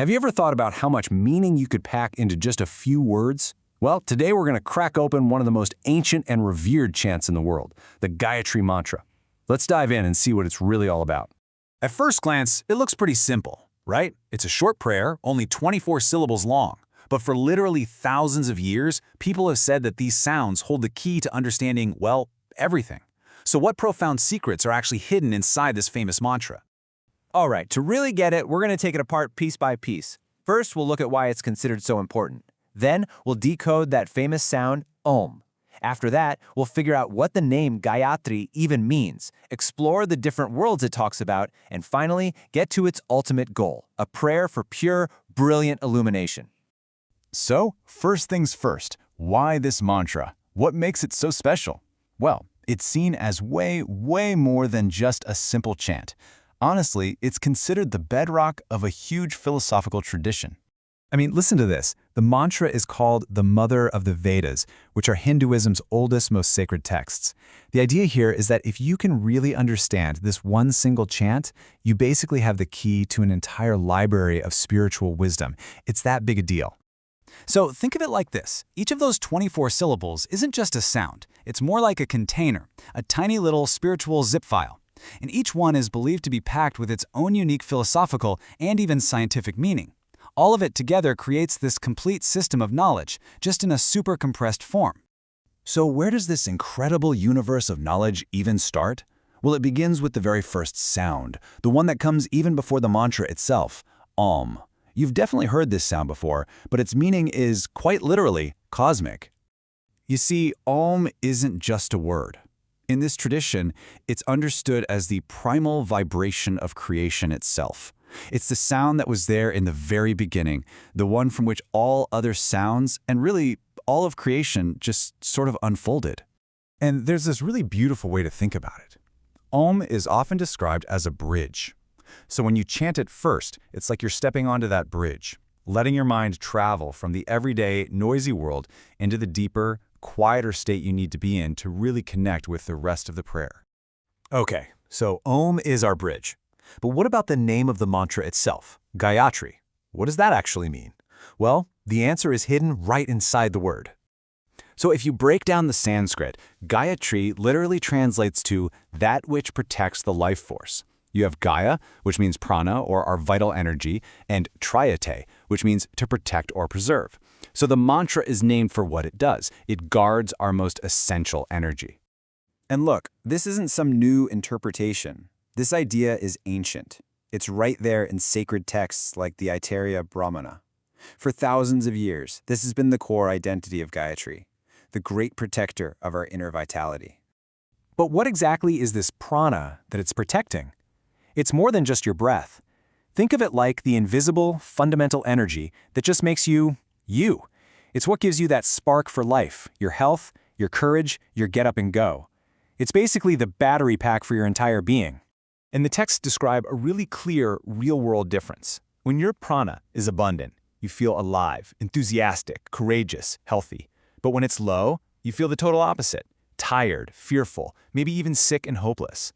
Have you ever thought about how much meaning you could pack into just a few words? Well, today we're going to crack open one of the most ancient and revered chants in the world, the Gayatri Mantra. Let's dive in and see what it's really all about. At first glance, it looks pretty simple, right? It's a short prayer, only 24 syllables long. But for literally thousands of years, people have said that these sounds hold the key to understanding, well, everything. So what profound secrets are actually hidden inside this famous mantra? All right, to really get it, we're going to take it apart piece by piece. First, we'll look at why it's considered so important. Then, we'll decode that famous sound, Om. After that, we'll figure out what the name Gayatri even means, explore the different worlds it talks about, and finally, get to its ultimate goal, a prayer for pure, brilliant illumination. So, first things first, why this mantra? What makes it so special? Well, it's seen as way more than just a simple chant. Honestly, it's considered the bedrock of a huge philosophical tradition. I mean, listen to this. The mantra is called the Mother of the Vedas, which are Hinduism's oldest, most sacred texts. The idea here is that if you can really understand this one single chant, you basically have the key to an entire library of spiritual wisdom. It's that big a deal. So think of it like this. Each of those 24 syllables isn't just a sound. It's more like a container, a tiny little spiritual zip file. And each one is believed to be packed with its own unique philosophical and even scientific meaning. All of it together creates this complete system of knowledge, just in a super compressed form. So where does this incredible universe of knowledge even start? Well, it begins with the very first sound, the one that comes even before the mantra itself, Om. You've definitely heard this sound before, but its meaning is quite literally cosmic. You see, Om isn't just a word. In this tradition, it's understood as the primal vibration of creation itself. It's the sound that was there in the very beginning, the one from which all other sounds, and really all of creation, just sort of unfolded. And there's this really beautiful way to think about it. Om is often described as a bridge. So when you chant it first, it's like you're stepping onto that bridge, letting your mind travel from the everyday, noisy world into the deeper, quieter state you need to be in to really connect with the rest of the prayer. Okay, so Om is our bridge. But what about the name of the mantra itself, Gayatri? What does that actually mean? Well, the answer is hidden right inside the word. So if you break down the Sanskrit, Gayatri literally translates to that which protects the life force. You have Gaya, which means prana, or our vital energy, and Trayate, which means to protect or preserve. So the mantra is named for what it does. It guards our most essential energy. And look, this isn't some new interpretation. This idea is ancient. It's right there in sacred texts like the Aitareya Brahmana. For thousands of years, this has been the core identity of Gayatri, the great protector of our inner vitality. But what exactly is this prana that it's protecting? It's more than just your breath. Think of it like the invisible, fundamental energy that just makes you, you. It's what gives you that spark for life, your health, your courage, your get up and go. It's basically the battery pack for your entire being. And the texts describe a really clear, real-world difference. When your prana is abundant, you feel alive, enthusiastic, courageous, healthy. But when it's low, you feel the total opposite, tired, fearful, maybe even sick and hopeless.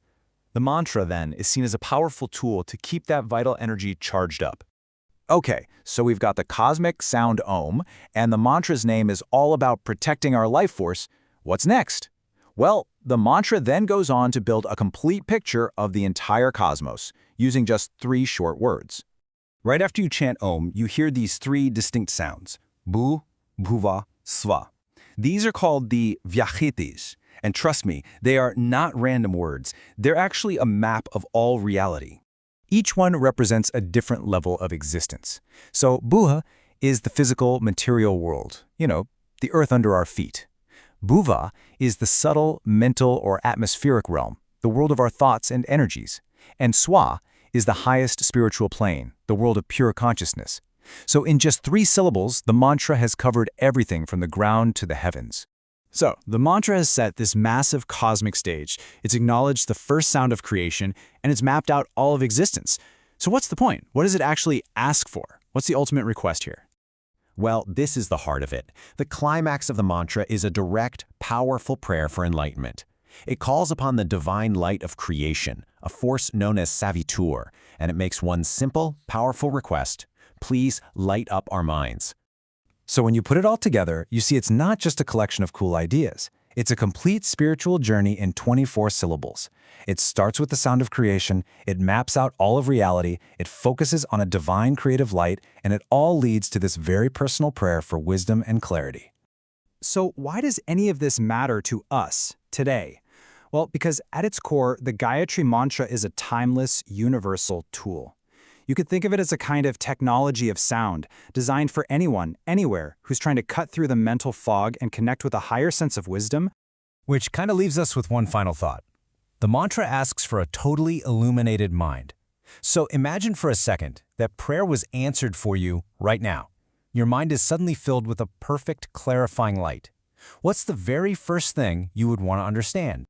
The mantra, then, is seen as a powerful tool to keep that vital energy charged up. Okay, so we've got the cosmic sound Om, and the mantra's name is all about protecting our life force. What's next? Well, the mantra then goes on to build a complete picture of the entire cosmos, using just 3 short words. Right after you chant Om, you hear these 3 distinct sounds, Bu, Bhuva, Sva. These are called the Vyakhritis. And trust me, they are not random words. They're actually a map of all reality. Each one represents a different level of existence. So Bhuva is the physical, material world, the earth under our feet. Bhuva is the subtle, mental, or atmospheric realm, the world of our thoughts and energies. And Swa is the highest spiritual plane, the world of pure consciousness. So in just 3 syllables, the mantra has covered everything from the ground to the heavens. So, the mantra has set this massive cosmic stage. It's acknowledged the first sound of creation, and it's mapped out all of existence. So what's the point? What does it actually ask for? What's the ultimate request here? Well, this is the heart of it. The climax of the mantra is a direct, powerful prayer for enlightenment. It calls upon the divine light of creation, a force known as Savitur, and it makes one simple, powerful request: Please light up our minds. So when you put it all together, you see it's not just a collection of cool ideas. It's a complete spiritual journey in 24 syllables. It starts with the sound of creation, it maps out all of reality, it focuses on a divine creative light, and it all leads to this very personal prayer for wisdom and clarity. So why does any of this matter to us today? Well, because at its core, the Gayatri Mantra is a timeless, universal tool. You could think of it as a kind of technology of sound, designed for anyone, anywhere, who's trying to cut through the mental fog and connect with a higher sense of wisdom. Which kind of leaves us with one final thought. The mantra asks for a totally illuminated mind. So imagine for a second that prayer was answered for you right now. Your mind is suddenly filled with a perfect, clarifying light. What's the very first thing you would want to understand?